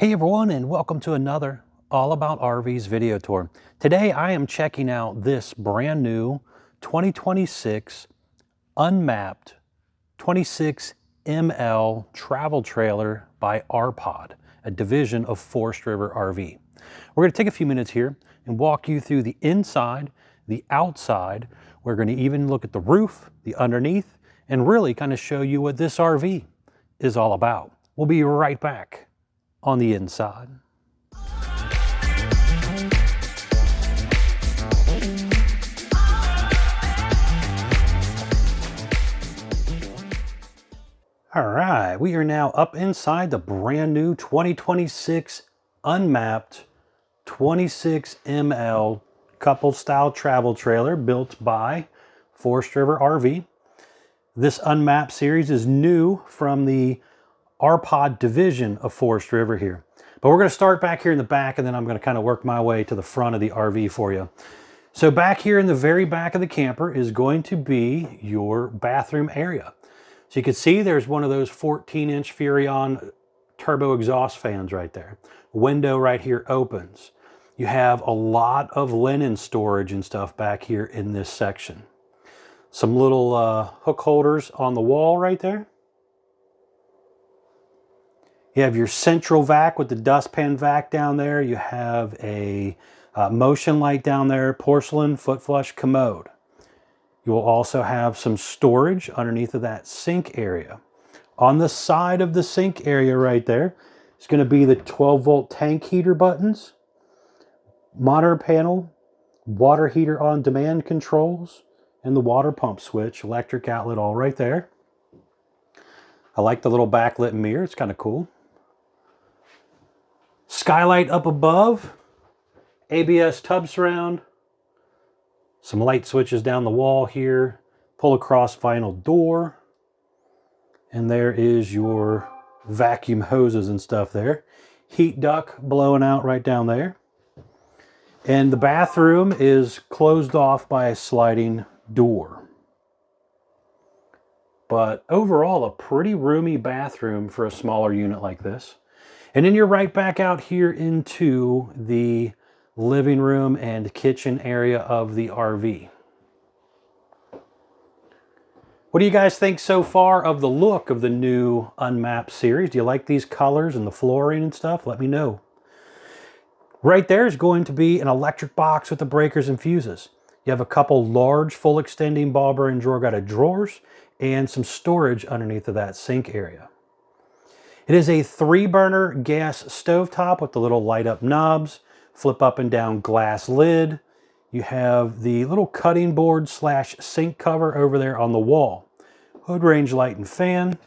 Hey everyone, and welcome to another All About RVs video tour. Today I am checking out this brand new 2026 UnMapped 26ML travel trailer by Rpod, a division of Forestriver RV. We're going to take a few minutes here and walk you through the inside, the outside. We're going to even look at the roof, the underneath, and really kind of show you what this RV is all about. We'll be right back on the inside. All right, we are now up inside the brand new 2026 UnMapped 26ML couple style travel trailer built by Forestriver RV. This UnMapped series is new from the Rpod division of Forestriver here. But we're going to start back here in the back, and then I'm going to kind of work my way to the front of the RV for you. So back here in the very back of the camper is going to be your bathroom area. So you can see there's one of those 14-inch Furrion turbo exhaust fans right there. Window right here opens. You have a lot of linen storage and stuff back here in this section. Some little hook holders on the wall right there. You have your central vac with the dustpan vac down there. You have a motion light down there, porcelain foot flush commode. You will also have some storage underneath of that sink area. On the side of the sink area right there is going to be the 12-volt tank heater buttons, monitor panel, water heater on demand controls, and the water pump switch, electric outlet all right there. I like the little backlit mirror. It's kind of cool. Skylight up above, ABS tub surround, some light switches down the wall here, pull across vinyl door, and there is your vacuum hoses and stuff there. Heat duct blowing out right down there. And the bathroom is closed off by a sliding door. But overall, a pretty roomy bathroom for a smaller unit like this. And then you're right back out here into the living room and kitchen area of the RV. What do you guys think so far of the look of the new UnMapped series? Do you like these colors and the flooring and stuff? Let me know. Right there is going to be an electric box with the breakers and fuses. You have a couple large full extending ball bearing drawer guided drawers and some storage underneath of that sink area. It is a 3-burner gas stovetop with the little light up knobs, flip up and down glass lid. You have the little cutting board slash sink cover over there on the wall. Hood range light and fan.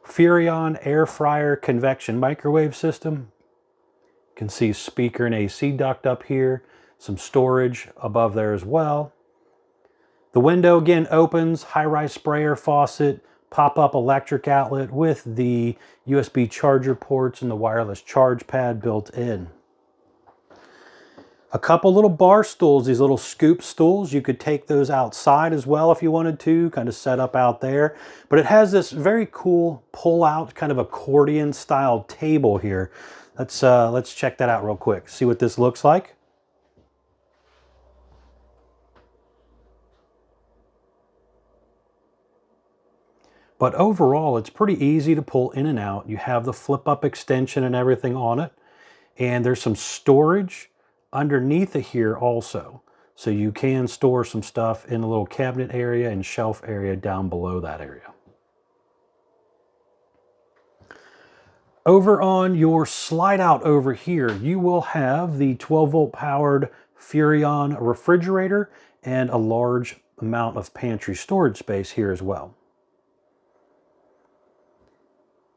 Furrion air fryer convection microwave system. You can see speaker and AC duct up here. Some storage above there as well. The window again opens, high-rise sprayer faucet, pop-up electric outlet with the USB charger ports and the wireless charge pad built in. A couple little bar stools, these little scoop stools. You could take those outside as well if you wanted to, kind of set up out there. But it has this very cool pull-out kind of accordion style table here. Let's check that out real quick. See what this looks like. But overall, it's pretty easy to pull in and out. You have the flip-up extension and everything on it. And there's some storage underneath of here also. So you can store some stuff in a little cabinet area and shelf area down below that area. Over on your slide out over here, you will have the 12-volt powered Furrion refrigerator and a large amount of pantry storage space here as well.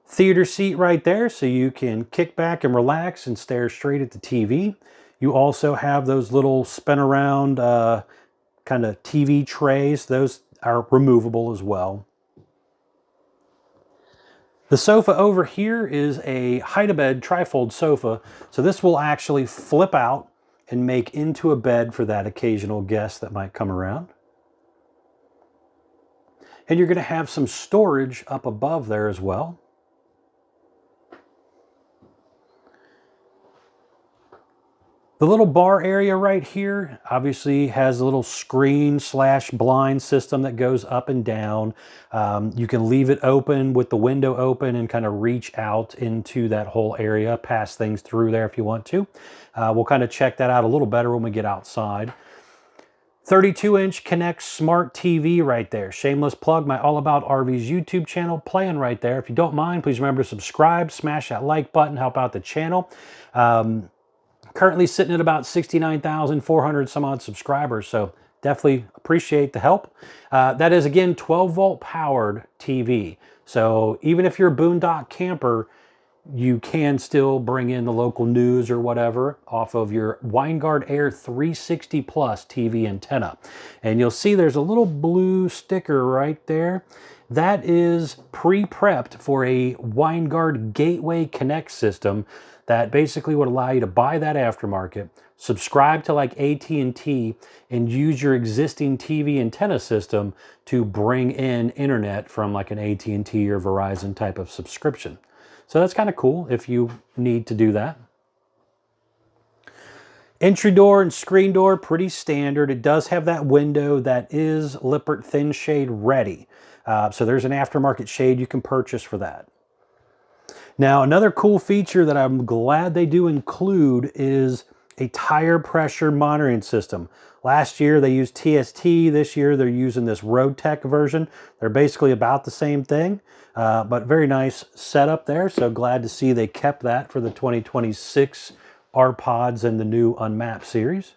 Theater seat right there, so you can kick back and relax and stare straight at the TV. You also have those little spin around kind of TV trays. Those are removable as well. The sofa over here is a hide-a-bed trifold sofa, so this will actually flip out and make into a bed for that occasional guest that might come around. And you're going to have some storage up above there as well. The little bar area right here obviously has a little screen / blind system that goes up and down. You can leave it open with the window open and kind of reach out into that whole area, pass things through there if you want to. We'll kind of check that out a little better when we get outside. 32-inch Connect Smart TV right there. Shameless plug, my All About RVs YouTube channel playing right there. If you don't mind, please remember to subscribe, smash that like button, help out the channel. Currently sitting at about 69,400 some odd subscribers, so definitely appreciate the help. That is, again, 12-volt powered TV. So even if you're a boondock camper, you can still bring in the local news or whatever off of your Winegard Air 360 Plus TV antenna. And you'll see there's a little blue sticker right there. That is pre-prepped for a Winegard Gateway Connect system that basically would allow you to buy that aftermarket, subscribe to like AT&T, and use your existing TV antenna system to bring in internet from like an AT&T or Verizon type of subscription. So that's kind of cool if you need to do that. Entry door and screen door, pretty standard. It does have that window that is Lippert thin shade ready. So there's an aftermarket shade you can purchase for that. Now, another cool feature that I'm glad they do include is a tire pressure monitoring system. Last year they used TST, this year they're using this RoadTech version. They're basically about the same thing, but very nice setup there. So glad to see they kept that for the 2026 Rpods and the new UnMapped series.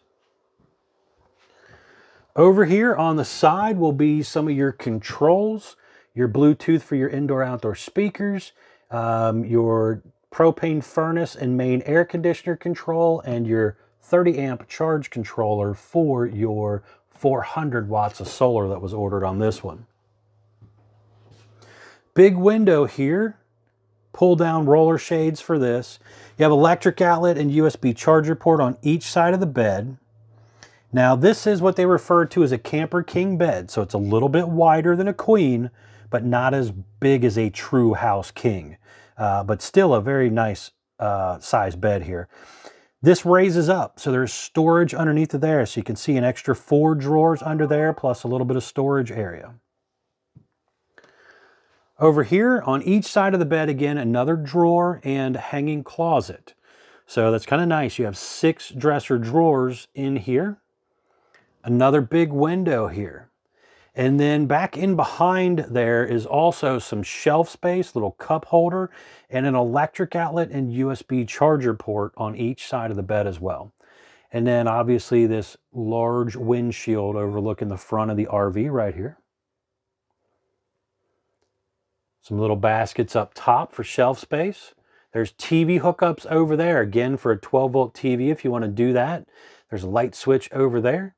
Over here on the side will be some of your controls, your Bluetooth for your indoor-outdoor speakers, your propane furnace and main air conditioner control, and your 30 amp charge controller for your 400 watts of solar that was ordered on this one. Big window here, pull down roller shades for this. You have electric outlet and USB charger port on each side of the bed. Now this is what they refer to as a camper king bed, so it's a little bit wider than a queen, but not as big as a true house king, but still a very nice size bed here. This raises up, so there's storage underneath of there, so you can see an extra 4 drawers under there, plus a little bit of storage area. Over here, on each side of the bed, again, another drawer and hanging closet. So that's kind of nice. You have 6 dresser drawers in here. Another big window here. And then back in behind there is also some shelf space, little cup holder, and an electric outlet and USB charger port on each side of the bed as well. And then obviously this large windshield overlooking the front of the RV right here. Some little baskets up top for shelf space. There's TV hookups over there, again for a 12-volt TV if you want to do that. There's a light switch over there,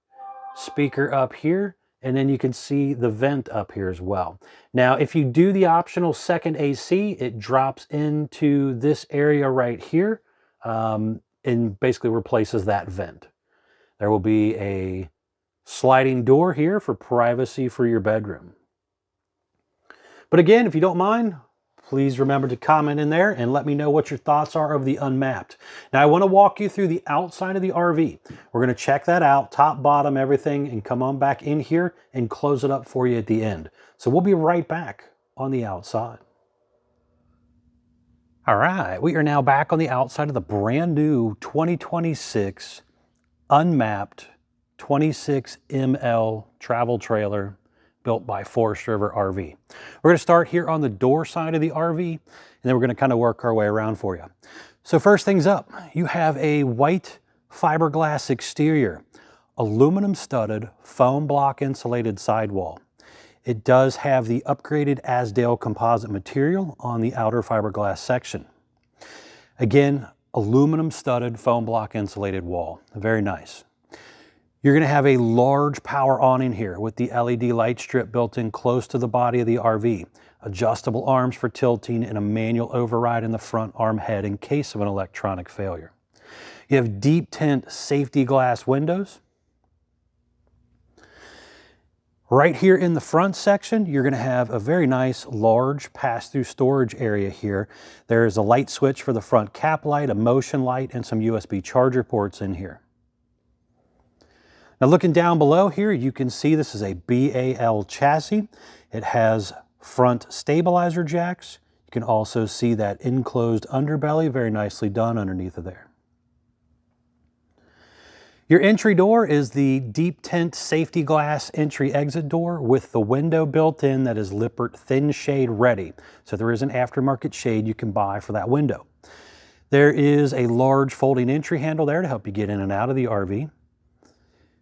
speaker up here, and then you can see the vent up here as well. Now, if you do the optional second AC, it drops into this area right here and basically replaces that vent. There will be a sliding door here for privacy for your bedroom. But again, if you don't mind, please remember to comment in there and let me know what your thoughts are of the UnMapped. Now, I want to walk you through the outside of the RV. We're going to check that out, top, bottom, everything, and come on back in here and close it up for you at the end. So we'll be right back on the outside. All right, we are now back on the outside of the brand new 2026 UnMapped 26ML travel trailer built by Forestriver RV. We're going to start here on the door side of the RV, and then we're going to kind of work our way around for you. So first things up, you have a white fiberglass exterior, aluminum studded foam block insulated sidewall. It does have the upgraded Azdel composite material on the outer fiberglass section. Again, aluminum studded foam block insulated wall, very nice. You're going to have a large power awning here with the LED light strip built in close to the body of the RV, adjustable arms for tilting, and a manual override in the front arm head in case of an electronic failure. You have deep tint safety glass windows. Right here in the front section, you're going to have a very nice large pass-through storage area here. There's a light switch for the front cap light, a motion light, and some USB charger ports in here. Now looking down below here, you can see this is a BAL chassis. It has front stabilizer jacks. You can also see that enclosed underbelly, very nicely done underneath of there. Your entry door is the deep tint safety glass entry exit door with the window built in that is Lippert thin shade ready. So there is an aftermarket shade you can buy for that window. There is a large folding entry handle there to help you get in and out of the RV.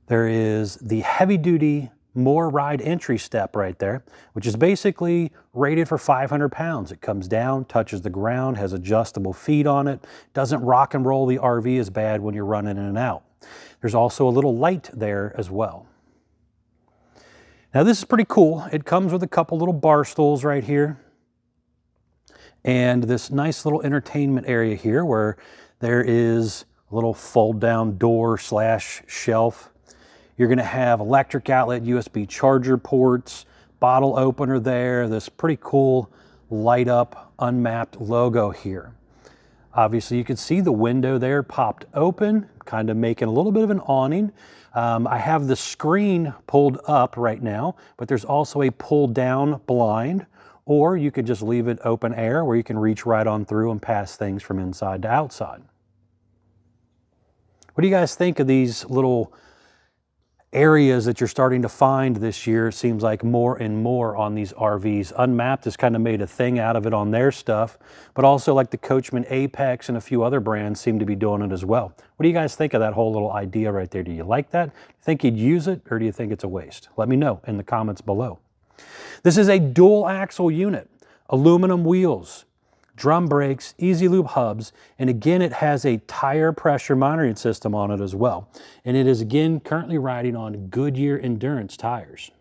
There is the heavy duty more ride entry step right there, which is basically rated for 500 pounds. It comes down, touches the ground, has adjustable feet on it, doesn't rock and roll the RV as bad when you're running in and out. There's also a little light there as well. Now this is pretty cool. It comes with a couple little bar stools right here and this nice little entertainment area here where there is a little fold down door slash shelf. You're going to have electric outlet, USB charger ports, bottle opener there, this pretty cool light up UnMapped logo here. Obviously, you can see the window there popped open, kind of making a little bit of an awning. I have the screen pulled up right now, but there's also a pull down blind, or you could just leave it open air where you can reach right on through and pass things from inside to outside. What do you guys think of these little areas that you're starting to find this year? It seems like more and more on these RVs. UnMapped has kind of made a thing out of it on their stuff, but also like the Coachman Apex and a few other brands seem to be doing it as well. What do you guys think of that whole little idea right there? Do you like that? Do you think you'd use it, or do you think it's a waste? Let me know in the comments below. This is a dual axle unit, aluminum wheels, drum brakes, easy lube hubs, and again it has a tire pressure monitoring system on it as well. And it is again currently riding on Goodyear Endurance tires.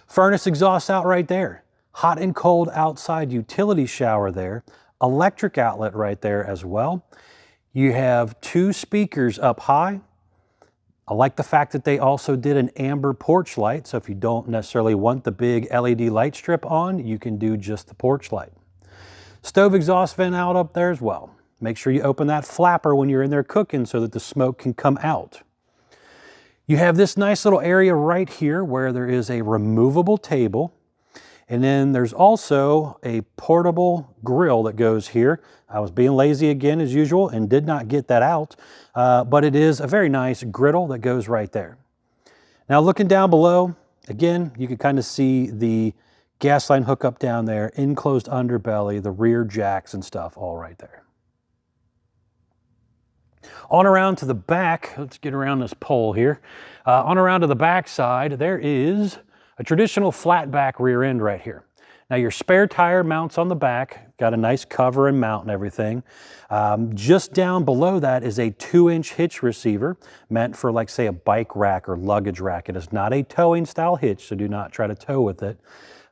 Furnace exhaust out right there, hot and cold outside utility shower there, electric outlet right there as well. You have 2 speakers up high. I like the fact that they also did an amber porch light, so if you don't necessarily want the big LED light strip on, you can do just the porch light. Stove exhaust vent out up there as well. Make sure you open that flapper when you're in there cooking so that the smoke can come out. You have this nice little area right here where there is a removable table. And then there's also a portable grill that goes here. I was being lazy again as usual and did not get that out, but it is a very nice griddle that goes right there. Now looking down below, again, you can kind of see the gas line hookup down there, enclosed underbelly, the rear jacks and stuff all right there. On around to the back, let's get around this pole here. On around to the back side, there is a traditional flat back rear end right here. Now your spare tire mounts on the back, got a nice cover and mount and everything. Just down below that is a 2-inch hitch receiver meant for like say a bike rack or luggage rack. It is not a towing style hitch, so do not try to tow with it.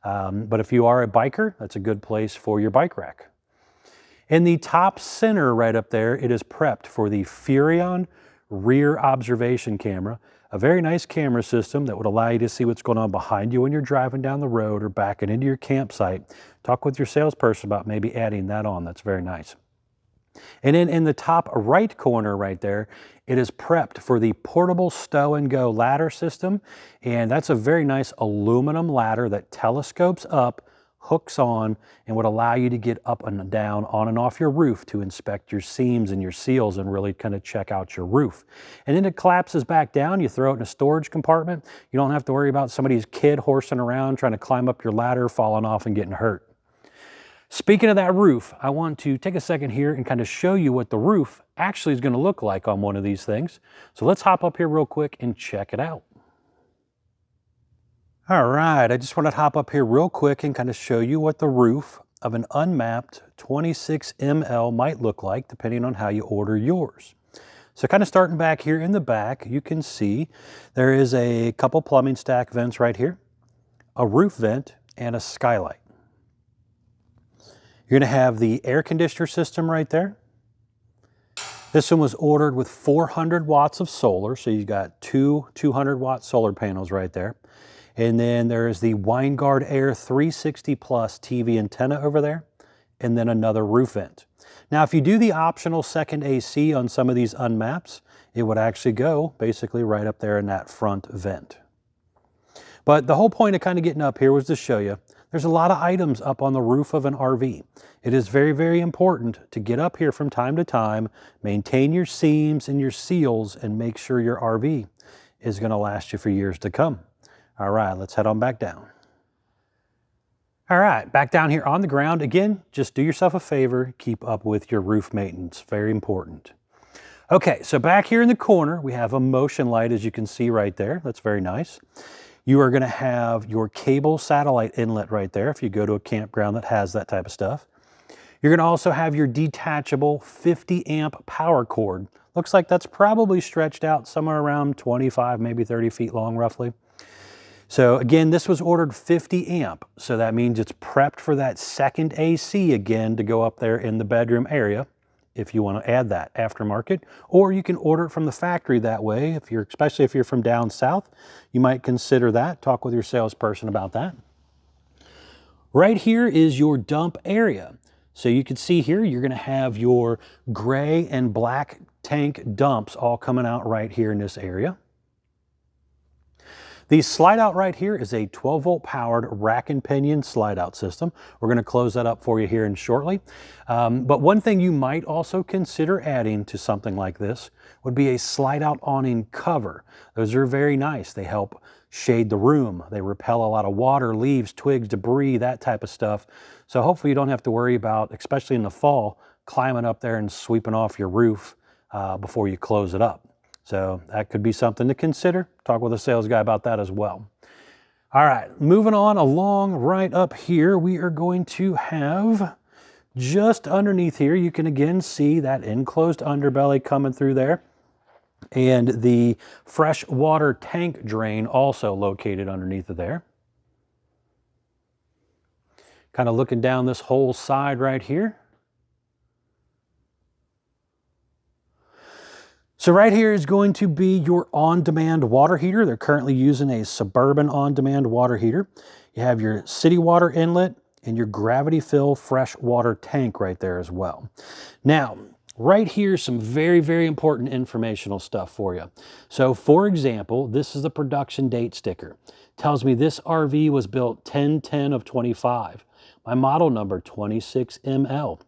But if you are a biker, that's a good place for your bike rack. In the top center right up there, it is prepped for the Furion rear observation camera, a very nice camera system that would allow you to see what's going on behind you when you're driving down the road or backing into your campsite. Talk with your salesperson about maybe adding that on. That's very nice. And then in the top right corner right there, it is prepped for the portable stow and go ladder system. And that's a very nice aluminum ladder that telescopes up, hooks on, and would allow you to get up and down, on and off your roof to inspect your seams and your seals and really kind of check out your roof. And then it collapses back down. You throw it in a storage compartment. You don't have to worry about somebody's kid horsing around trying to climb up your ladder, falling off and getting hurt. Speaking of that roof, I want to take a second here and kind of show you what the roof actually is going to look like on one of these things. So let's hop up here real quick and check it out. All right, I just want to hop up here real quick and kind of show you what the roof of an UnMapped 26ML might look like depending on how you order yours. So kind of starting back here in the back, you can see there is a couple plumbing stack vents right here, a roof vent, and a skylight. You're going to have the air conditioner system right there. This one was ordered with 400 watts of solar, so you got two 200-watt solar panels right there. And then there's the WineGuard Air 360 Plus TV antenna over there, and then another roof vent. Now, if you do the optional second AC on some of these UnMappeds, it would actually go basically right up there in that front vent. But the whole point of kind of getting up here was to show you there's a lot of items up on the roof of an RV. It is very, very important to get up here from time to time, maintain your seams and your seals, and make sure your RV is going to last you for years to come. All right, let's head on back down. All right, back down here on the ground. Again, just do yourself a favor, keep up with your roof maintenance. Very important. Okay, so back here in the corner, we have a motion light, as you can see right there. That's very nice. You are going to have your cable satellite inlet right there if you go to a campground that has that type of stuff. You're going to also have your detachable 50 amp power cord. Looks like that's probably stretched out somewhere around 25, maybe 30 feet long roughly. So again, this was ordered 50 amp. So that means it's prepped for that second AC again to go up there in the bedroom area if you want to add that aftermarket, or you can order it from the factory that way. Especially if you're from down south, you might consider that. Talk with your salesperson about that. Right here is your dump area. So you can see here, you're going to have your gray and black tank dumps all coming out right here in this area. The slide out right here is a 12-volt powered rack and pinion slide out system. We're going to close that up for you here in shortly. But one thing you might also consider adding to something like this would be a slide out awning cover. Those are very nice. They help shade the room. They repel a lot of water, leaves, twigs, debris, that type of stuff. So hopefully you don't have to worry about, especially in the fall, climbing up there and sweeping off your roof before you close it up. So that could be something to consider. Talk with a sales guy about that as well. All right, moving on along right up here, we are going to have just underneath here, you can again see that enclosed underbelly coming through there, and the fresh water tank drain also located underneath of there. Kind of looking down this whole side right here. So right here is going to be your on-demand water heater. They're currently using a Suburban on-demand water heater. You have your city water inlet and your gravity fill fresh water tank right there as well. Now, right here is some very, very important informational stuff for you. So for example, this is the production date sticker. Tells me this RV was built 10/10 of 25. My model number 26ML.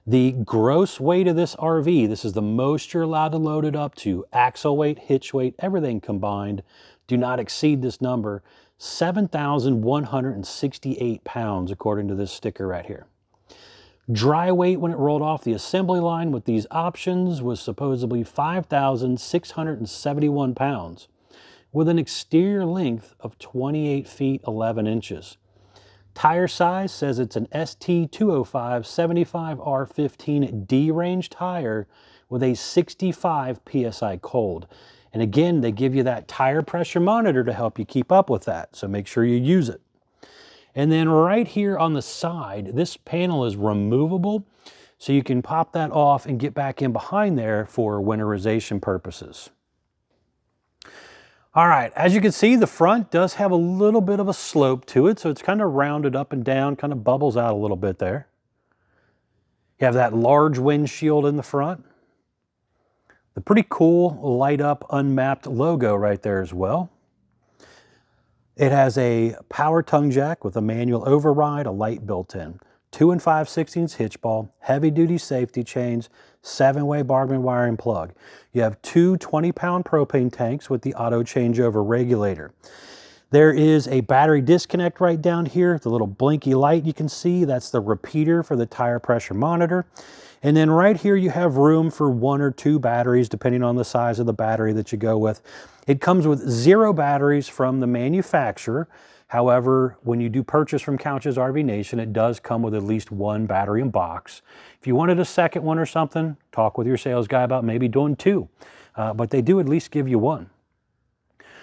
The gross weight of this RV, this is the most you're allowed to load it up to, axle weight, hitch weight, everything combined, do not exceed this number, 7,168 pounds according to this sticker right here. Dry weight when it rolled off the assembly line with these options was supposedly 5,671 pounds with an exterior length of 28 feet 11 inches. Tire size says it's an ST205 75R15 D-range tire with a 65 PSI cold. And again, they give you that tire pressure monitor to help you keep up with that, so make sure you use it. And then right here on the side, this panel is removable, so you can pop that off and get back in behind there for winterization purposes. All right, as you can see, the front does have a little bit of a slope to it, so it's kind of rounded up and down, kind of bubbles out a little bit there. You have that large windshield in the front. The pretty cool light up UnMapped logo right there as well. It has a power tongue jack with a manual override, a light built in. 2 5/16 hitch ball, heavy duty safety chains, 7-way Bargman wiring plug. You have two 20-pound propane tanks with the auto changeover regulator. There is a battery disconnect right down here. The little blinky light you can see, that's the repeater for the tire pressure monitor. And then right here you have room for 1 or 2 batteries depending on the size of the battery that you go with. It comes with 0 batteries from the manufacturer. However, when you do purchase from Couch's RV Nation, it does come with at least 1 battery in box. If you wanted a second one or something, talk with your sales guy about maybe doing 2. But they do at least give you 1.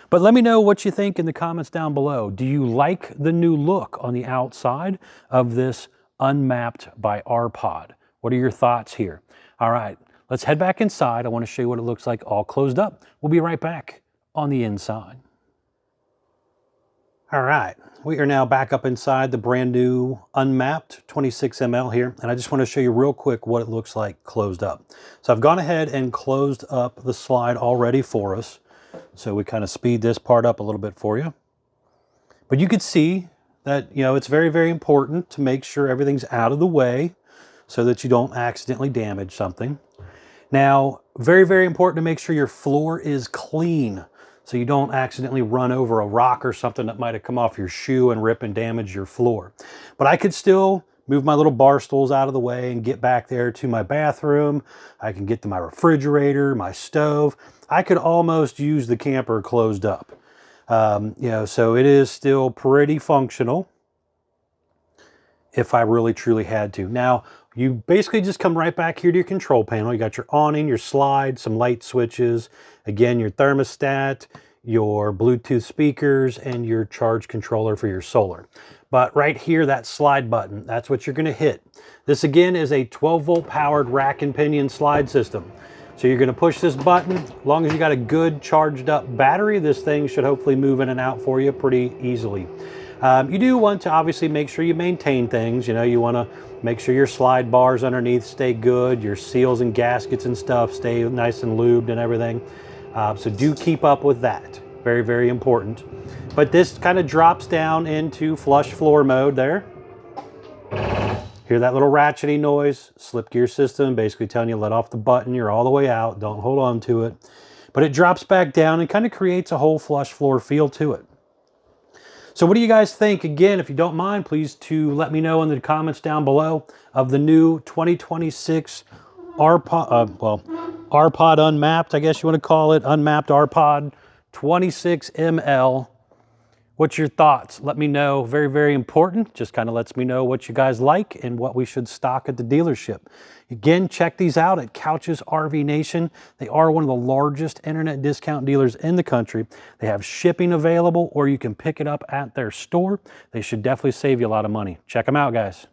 But let me know what you think in the comments down below. Do you like the new look on the outside of this UnMapped by Rpod? What are your thoughts here? All right, let's head back inside. I want to show you what it looks like all closed up. We'll be right back on the inside. All right, we are now back up inside the brand new UnMapped 26ML here, and I just want to show you real quick what it looks like closed up. So I've gone ahead and closed up the slide already for us, so we kind of speed this part up a little bit for you. But you can see that, you know, it's very, very important to make sure everything's out of the way so that you don't accidentally damage something. Now, very, very important to make sure your floor is clean so you don't accidentally run over a rock or something that might have come off your shoe and rip and damage your floor. But I could still move my little bar stools out of the way and get back there to my bathroom. I can get to my refrigerator, my stove. I could almost use the camper closed up. You know, so it is still pretty functional if I really truly had to. Now, you basically just come right back here to your control panel. You got your awning, your slide, some light switches, again, your thermostat, your Bluetooth speakers, and your charge controller for your solar. But right here, that slide button, that's what you're gonna hit. This again is a 12-volt powered rack and pinion slide system. So you're gonna push this button. As long as you got a good charged up battery, this thing should hopefully move in and out for you pretty easily. You do want to obviously make sure you maintain things. You know, you want to make sure your slide bars underneath stay good, your seals and gaskets and stuff stay nice and lubed and everything. So do keep up with that. Very, very important. But this kind of drops down into flush floor mode there. Hear that little ratcheting noise, slip gear system, basically telling you let off the button, you're all the way out, don't hold on to it. But it drops back down and kind of creates a whole flush floor feel to it. So what do you guys think? Again, if you don't mind, please to let me know in the comments down below of the new 2026 Rpod, Rpod UnMapped, I guess you want to call it, UnMapped Rpod 26ML. What's your thoughts? Let me know. Very, very important. Just kind of lets me know what you guys like and what we should stock at the dealership. Again, check these out at Couch's RV Nation. They are one of the largest internet discount dealers in the country. They have shipping available, or you can pick it up at their store. They should definitely save you a lot of money. Check them out, guys.